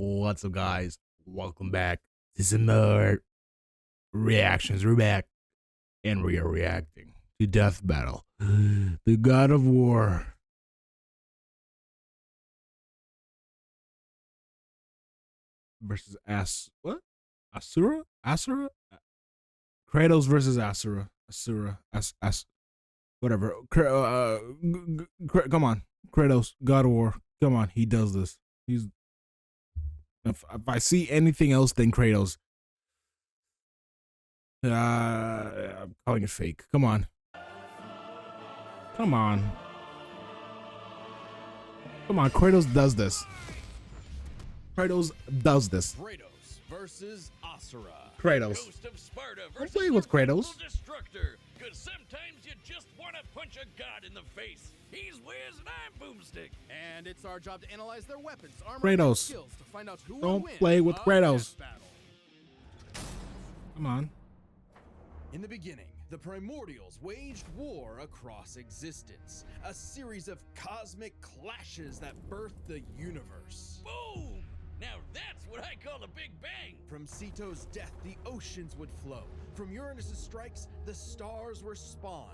What's up, guys? Welcome back to some more reactions. We're back, and we are reacting to Death Battle, the God of War versus Asura. Kratos versus Asura. Whatever. Come on, Kratos, God of War. Come on, he does this. If I see anything else than Kratos, I'm calling it fake. Come on. Come on. Come on, Kratos does this. Kratos does this. Kratos versus Asura. Kratos. Ghost of Sparta Don't versus play with Kratos. Destructor. Cause sometimes you just want to punch a god in the face. He's Wiz and I'm Boomstick. And it's our job to analyze their weapons, armor, Kratos. and skills to find out who will Don't win play with a Kratos. death battle. Come on. In the beginning, the primordials waged war across existence, a series of cosmic clashes that birthed the universe. Boom! Now that's what I call a big bang. From Ceto's death, the oceans would flow. From Uranus's strikes, the stars were spawned,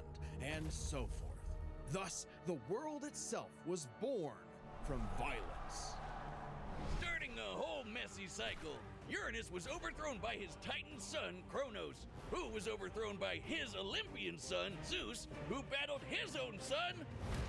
and so forth. Thus, the world itself was born from violence. Starting a whole messy cycle. Uranus was overthrown by his Titan son, Kronos, who was overthrown by his Olympian son, Zeus, who battled his own son,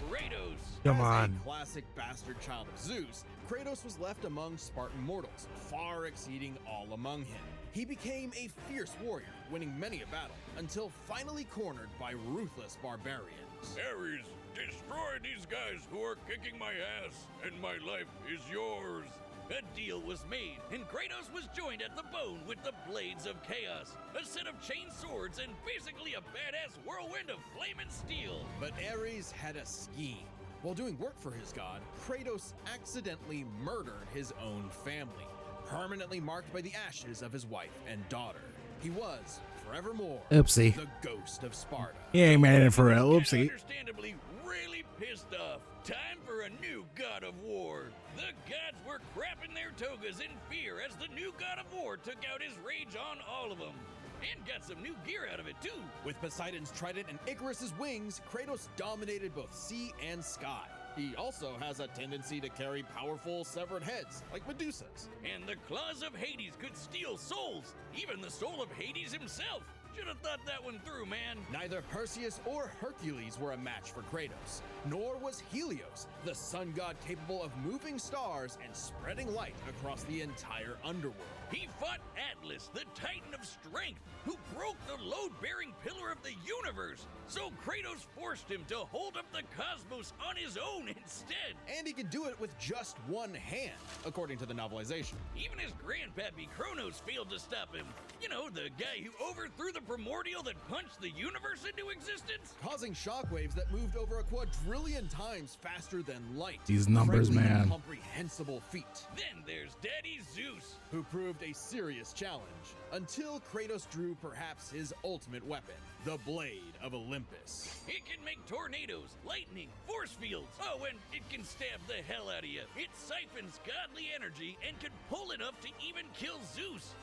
Kratos. Come As on. a classic bastard child of Zeus, Kratos was left among Spartan mortals, far exceeding all among him. He became a fierce warrior, winning many a battle, until finally cornered by ruthless barbarians. Ares, destroy these guys who are kicking my ass, and my life is yours. A deal was made, and Kratos was joined at the bone with the Blades of Chaos, a set of chain swords and basically a badass whirlwind of flame and steel. But Ares had a scheme. While doing work for his god, Kratos accidentally murdered his own family, permanently marked by the ashes of his wife and daughter. He was, forevermore, Oopsie. the ghost of Sparta. He ain't made it for real. And Oopsie. understandably really pissed off. Time for a new god of war. The gods were crapping their togas in fear as the new god of war took out his rage on all of them. And got some new gear out of it too. With Poseidon's trident and Icarus's wings, Kratos dominated both sea and sky. He also has a tendency to carry powerful severed heads, like Medusa's. And the claws of Hades could steal souls, even the soul of Hades himself. Should have thought that one through, man. Neither Perseus or Hercules were a match for Kratos, nor was Helios, the sun god capable of moving stars and spreading light across the entire underworld. He fought Atlas, the Titan of Strength, who broke the load-bearing pillar of the universe. So Kratos forced him to hold up the cosmos on his own instead. And he could do it with just one hand, according to the novelization. Even his grandpappy Kronos failed to stop him. You know, the guy who overthrew the primordial that punched the universe into existence? Causing shockwaves that moved over a quadrillion times faster than light. These numbers, Frankly, man. Incomprehensible feat. Then there's Daddy Zeus. Who proved a serious challenge, until Kratos drew perhaps his ultimate weapon, the Blade of Olympus. It can make tornadoes, lightning, force fields. Oh, and it can stab the hell out of you. It siphons godly energy and can pull enough to even kill Zeus.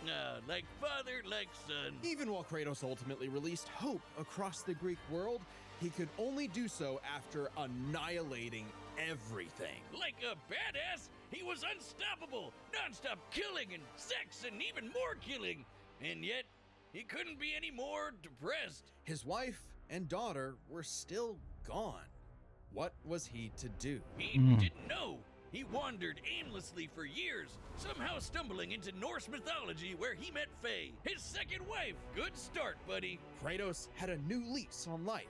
Like father, like son. Even while Kratos ultimately released hope across the Greek world, he could only do so after annihilating everything. Like a badass, he was unstoppable, non-stop killing and sex and even more killing. And yet, he couldn't be any more depressed. His wife and daughter were still gone. What was he to do? He didn't know. He wandered aimlessly for years, somehow stumbling into Norse mythology where he met Faye, his second wife. Good start, buddy. Kratos had a new lease on life,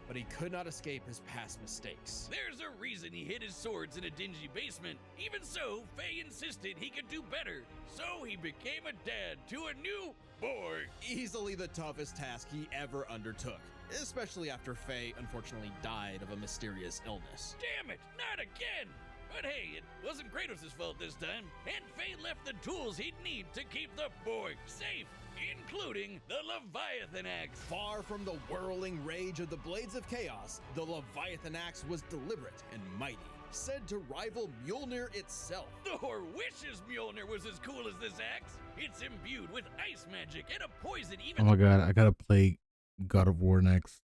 but he could not escape his past mistakes. There's a reason he hid his swords in a dingy basement. Even so, Faye insisted he could do better. So he became a dad to a new boy. Easily the toughest task he ever undertook, especially after Faye unfortunately died of a mysterious illness. Damn it, not again! But hey, it wasn't Kratos' fault this time, and Faye left the tools he'd need to keep the boy safe, including the Leviathan Axe. Far from the whirling rage of the Blades of Chaos, the Leviathan Axe was deliberate and mighty. said to rival Mjolnir itself. Thor wishes Mjolnir was as cool as this axe. It's imbued with ice magic and a poison Oh even my god, I gotta play God of War next.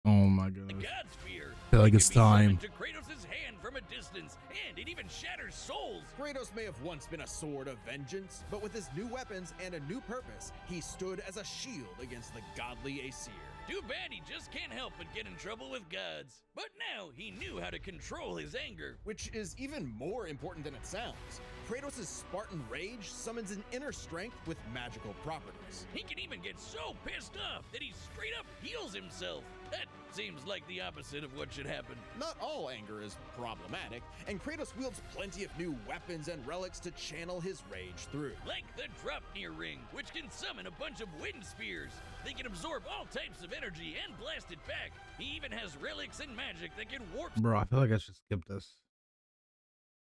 Oh my the god. gods fear. Feel like It it's can be summoned time. to Kratos' hand from a distance, and it even shatters souls. Kratos may have once been a sword of vengeance, but with his new weapons and a new purpose, he stood as a shield against the godly Asir. Too bad he just can't help but get in trouble with gods. But now he knew how to control his anger. Which is even more important than it sounds. Kratos' Spartan rage summons an inner strength with magical properties. He can even get so pissed off that he straight up heals himself. That seems like the opposite of what should happen. Not all anger is problematic, and Kratos wields plenty of new weapons and relics to channel his rage through. Like the Dropnir ring, which can summon a bunch of wind spears. They can absorb all types of energy and blast it back. He even has relics and magic that can warp. Bro, I feel like I should skip this.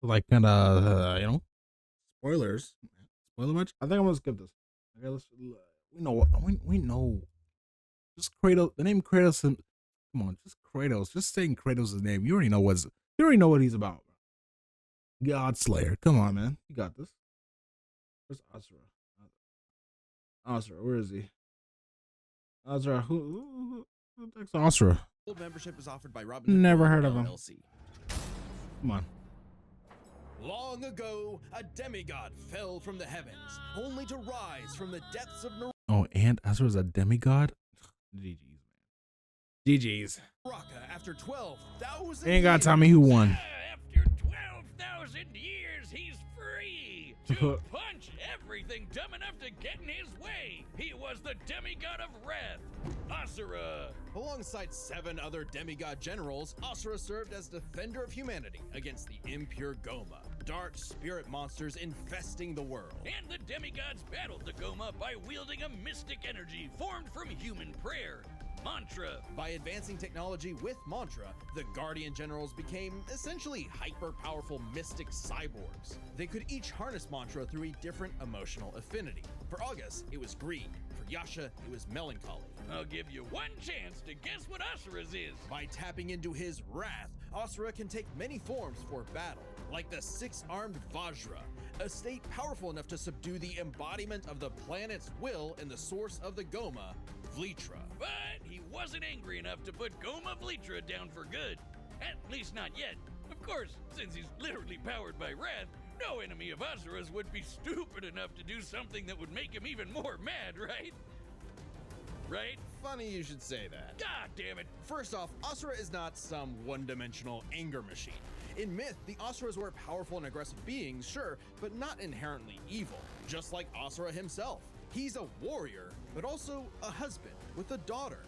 Like kinda, you know, spoilers. Spoiler much? I think I'm gonna skip this. Okay, we know what we know. Just Kratos. The name Kratos. Come on, just Kratos. Just saying Kratos' name. You already know what he's about. God Slayer. Come on, man. You got this. Where's Asura? Asura, where is he? Asura, who takes Asura? Gold membership is offered by Robin. Never heard of him. LLC. Come on. Long ago, a demigod fell from the heavens, only to rise from the depths of Oh, and Asura's a demigod? GG's, man. GG's. Naraka after 12,000 Ain't got years. to tell me who won. After 12,000 years, he's free to punch everything dumb enough to get in his way. He was the demigod of wrath, Asura. Alongside 7 other demigod generals, Asura served as defender of humanity against the impure Goma, dark spirit monsters infesting the world. And the demigods battled the Goma by wielding a mystic energy formed from human prayer, mantra. By advancing technology with mantra, the Guardian Generals became essentially hyper-powerful mystic cyborgs. They could each harness mantra through a different emotional affinity. For August, it was greed. For Yasha, it was melancholy. I'll give you one chance to guess what Asura's is. By tapping into his wrath, Asura can take many forms for battle, like the 6-armed Vajra, a state powerful enough to subdue the embodiment of the planet's will and the source of the Goma, Vlitra. But he wasn't angry enough to put Goma Vlitra down for good. At least not yet. Of course, since he's literally powered by wrath, no enemy of Asura's would be stupid enough to do something that would make him even more mad, right? Right? Funny you should say that. God damn it. First off, Asura is not some one-dimensional anger machine. In myth, the Asuras were powerful and aggressive beings, sure, but not inherently evil, just like Asura himself. He's a warrior, but also a husband with a daughter,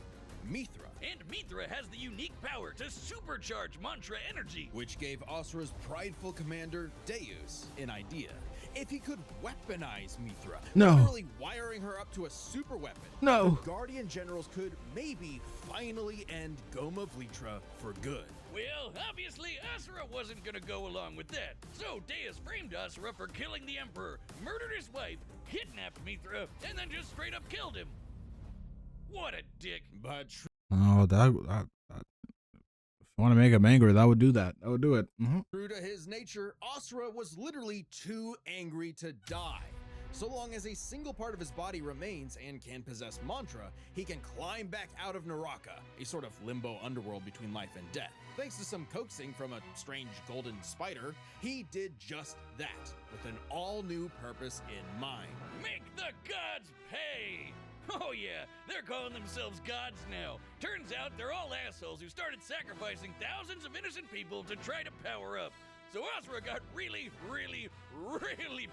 Mithra, And Mithra has the unique power to supercharge mantra energy. which gave Asura's prideful commander, Deus, an idea. If he could weaponize Mithra, No. literally wiring her up to a super weapon, No. the Guardian Generals could maybe finally end Goma Vlitra for good. Well, obviously, Asura wasn't gonna go along with that. So Deus framed Asura for killing the Emperor, murdered his wife, kidnapped Mithra, and then just straight up killed him. What a dick. But Oh, that if you want to make him angry, that would do that. That would do it. true to his nature, Asura was literally too angry to die. So long as a single part of his body remains and can possess mantra, he can climb back out of Naraka, a sort of limbo underworld between life and death. Thanks to some coaxing from a strange golden spider, he did just that, with an all-new purpose in mind. Make the gods pay! Oh yeah, they're calling themselves gods now. Turns out they're all assholes who started sacrificing thousands of innocent people to try to power up. So Asura got really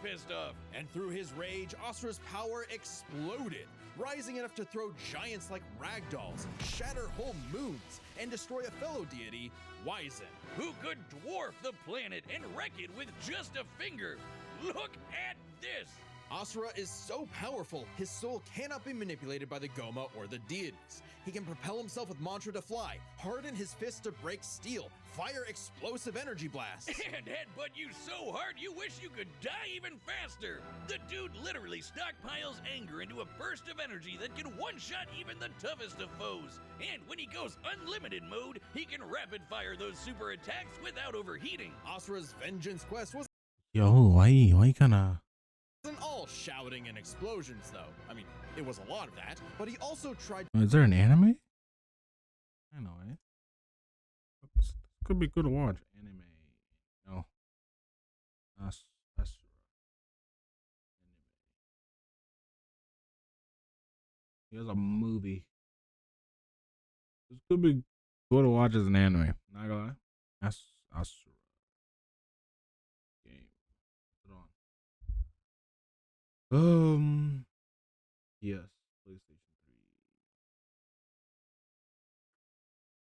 pissed off. And through his rage, Asura's power exploded, rising enough to throw giants like ragdolls, shatter whole moons, and destroy a fellow deity, Wyzen. Who could dwarf the planet and wreck it with just a finger. Look at this. Asura is so powerful, his soul cannot be manipulated by the Goma or the deities. He can propel himself with mantra to fly, harden his fists to break steel, fire explosive energy blasts, And headbutt you so hard you wish you could die even faster. The dude literally stockpiles anger into a burst of energy that can one-shot even the toughest of foes. And when he goes unlimited mode, he can rapid fire those super attacks without overheating. Asura's vengeance quest wasn't Yo, why kind of? all shouting and explosions, though. I mean, it was a lot of that, but he also tried. Is there an anime? I know, eh? This could be good to watch. Anime. No. Asura. Anime. He has a movie. This could be good to watch as an anime. Not gonna lie. Asura. Game. Put it on. Yes. PlayStation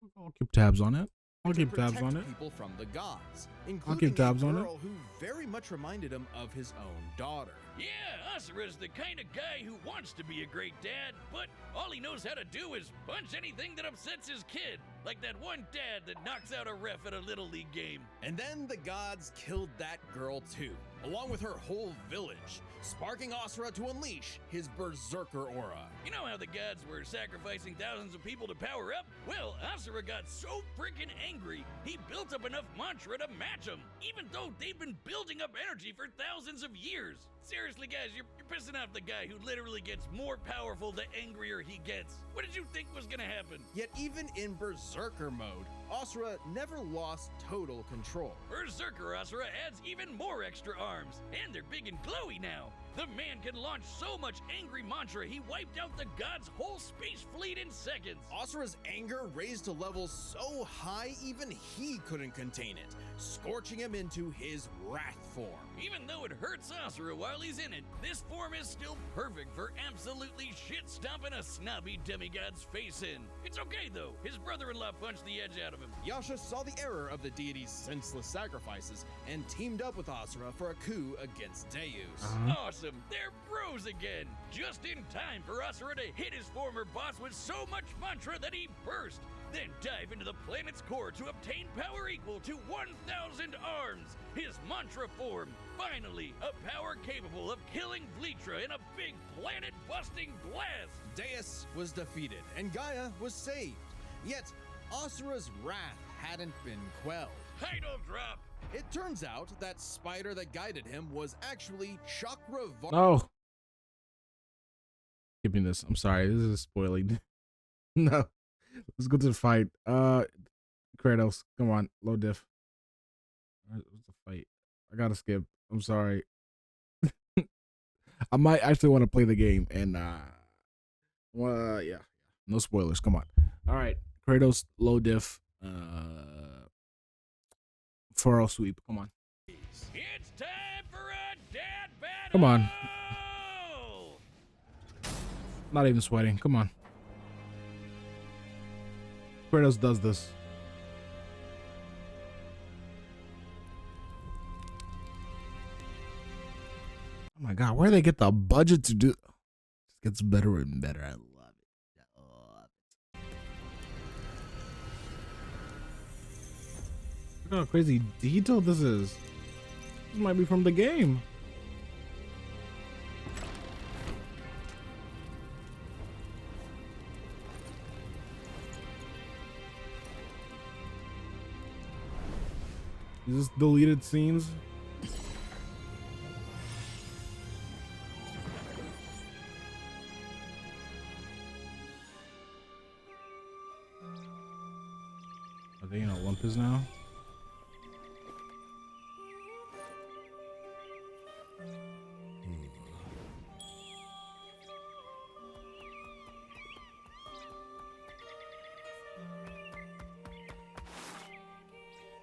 3. I'll keep tabs on it. I'll to keep tabs protect on it. people from the gods, keep including tabs a on it. girl who very much reminded him of his own daughter. Yeah, Asura's the kind of guy who wants to be a great dad, but all he knows how to do is punch anything that upsets his kid. Like that one dad that knocks out a ref at a Little League game. And then the gods killed that girl too, along with her whole village, sparking Asura to unleash his berserker aura. You know how the gods were sacrificing thousands of people to power up? Well, Asura got so freaking angry, he built up enough mantra to match them, even though they've been building up energy for thousands of years. Seriously, guys, you're pissing off the guy who literally gets more powerful the angrier he gets. What did you think was gonna happen? Yet even in berserker mode, Asura never lost total control. Berserker Asura adds even more extra arms, and they're big and glowy now. The man can launch so much angry mantra, he wiped out the god's whole space fleet in seconds. Asura's anger raised to levels so high even he couldn't contain it, scorching him into his wrath form. Even though it hurts Asura while he's in it, this form is still perfect for absolutely shit-stomping a snobby demigod's face in. It's okay though, his brother-in-law punched the edge out of him. Yasha saw the error of the deity's senseless sacrifices and teamed up with Asura for a coup against Deus. Awesome, they're bros again! Just in time for Asura to hit his former boss with so much mantra that he burst, then dive into the planet's core to obtain power equal to 1,000 arms! His mantra form, finally, a power capable of killing Vlitra in a big planet-busting blast! Deus was defeated and Gaia was saved. Yet, Asura's wrath hadn't been quelled. Title drop! It turns out that spider that guided him was actually Chakra No. Give me this. I'm sorry. This is spoiling. No. Let's go to the fight. Kratos, come on. Low diff. Where's the fight? I gotta skip. I'm sorry. I might actually want to play the game and well, yeah. No spoilers. Come on. All right. Kratos, low diff. Furrow sweep. Come on. It's time for a dad battle! Come on. Not even sweating. Come on. Kratos does this. Oh my god, where do they get the budget to do? It just gets better and better. I love it. I love it. Look how crazy detailed this is. This might be from the game. Is this deleted scenes? Are they in Olympus now?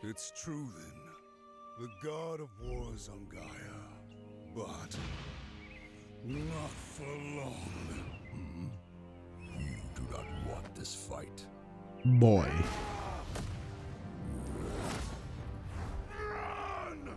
It's true then. The god of war is on Gaia. But not for long. You do not want this fight. Boy. Run!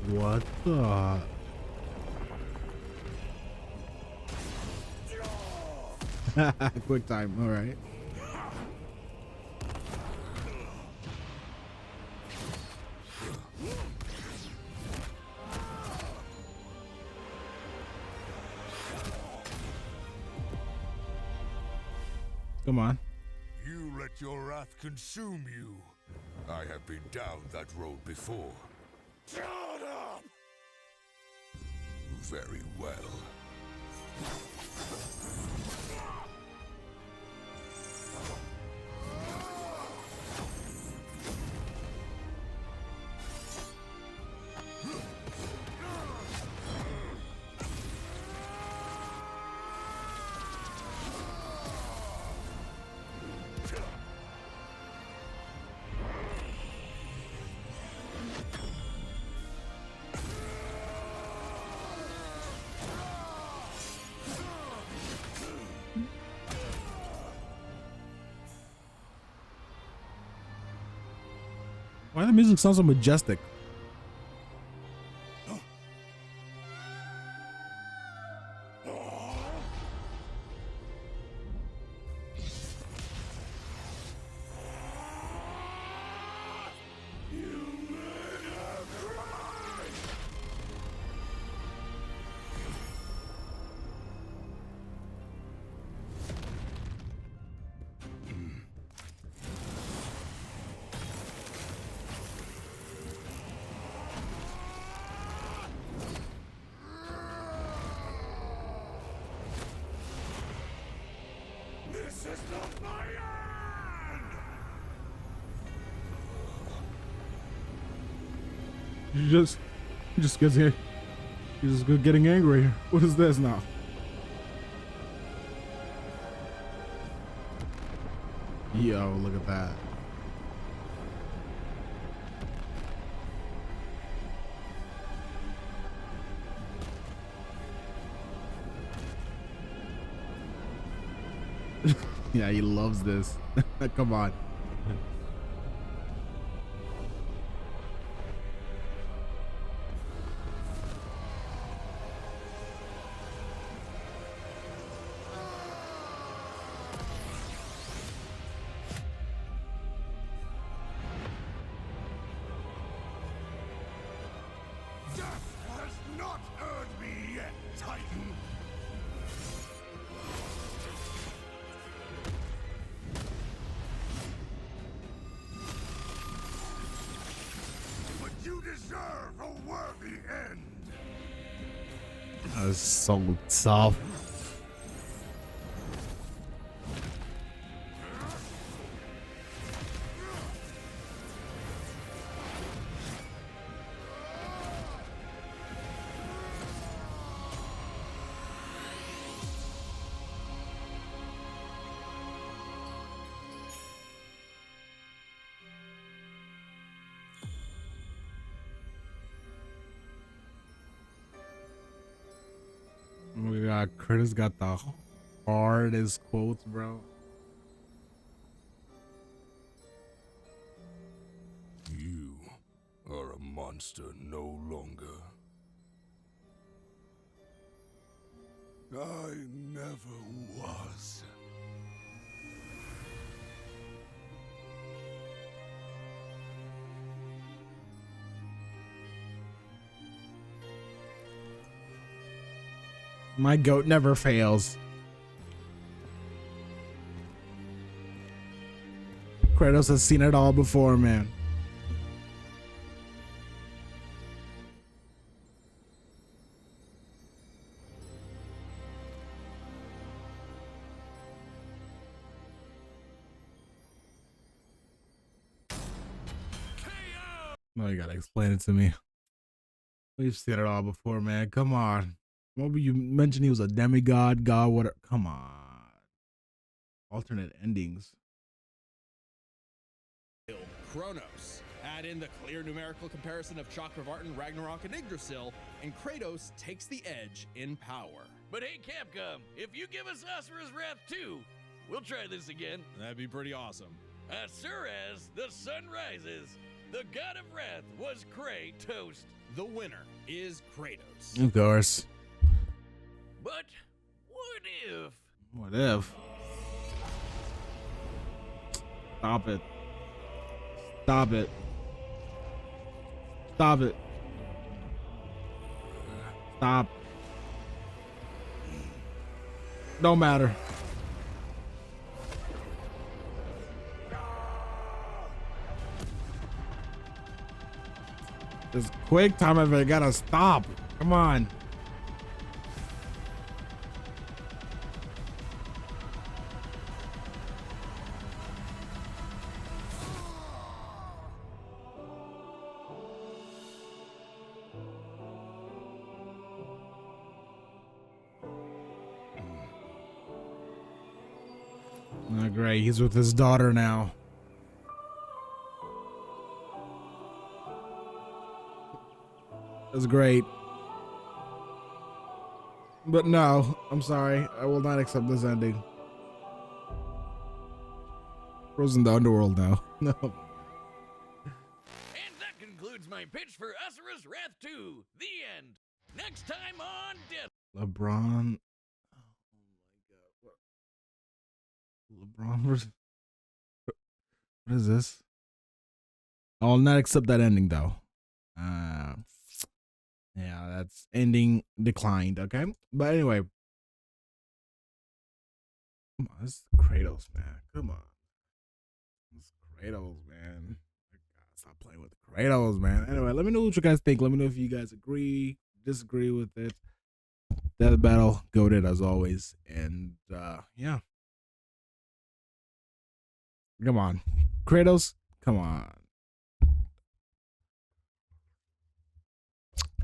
What the? Quick time. All right. Come on. You let your wrath consume you. I have been down that road before. Shut up! Very well. Why the music sounds so majestic? This is not my end! You just gets here. You just good getting angry. What is this now? Yo, look at that. Yeah, he loves this. Come on. Death has not earned me yet, Titan! But you deserve a worthy end! That's so tough. Oh my god, Kratos got the hardest quotes, bro. You are a monster no longer. I never was. My goat never fails. Kratos has seen it all before, man. No, you gotta explain it to me. We've seen it all before, man. Come on. What were you mentioned? He was a demigod, god, whatever. Come on. Alternate endings. Kronos. Add in the clear numerical comparison of Chakravartin, Ragnarok, and Yggdrasil, and Kratos takes the edge in power. But hey, Capcom, if you give us Asura's Wrath too, we'll try this again. That'd be pretty awesome. Asura, as the sun rises, the god of wrath was Kratos. The winner is Kratos. Of course. But what if? What if? Stop it. Stop it. Stop it. Stop. Don't matter. Just quick time of it. Gotta stop. Come on. Oh, great. He's with his daughter now. That's great. But no, I'm sorry. I will not accept this ending. Frozen the underworld now. No. And that concludes my pitch for Asura's Wrath 2. The end. Next time on Death. LeBron. Oh my god. LeBron versus. What is this? I'll not accept that ending though. Yeah, that's ending declined. Okay, but anyway, come on, this is Kratos, man. Come on, this is Kratos, man. Stop playing with Kratos, man. Anyway, let me know what you guys think. Let me know if you guys agree, disagree with it. Death battle, goated as always, and yeah. Come on, Kratos. Come on.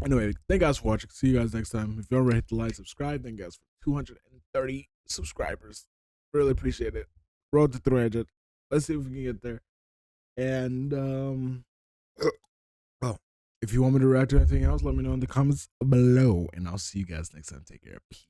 Anyway, thank you guys for watching. See you guys next time. If you already hit the like, subscribe. Thank you guys for 230 subscribers. Really appreciate it. Road to 300. Let's see if we can get there. And oh, if you want me to react to anything else, let me know in the comments below. And I'll see you guys next time. Take care. Peace.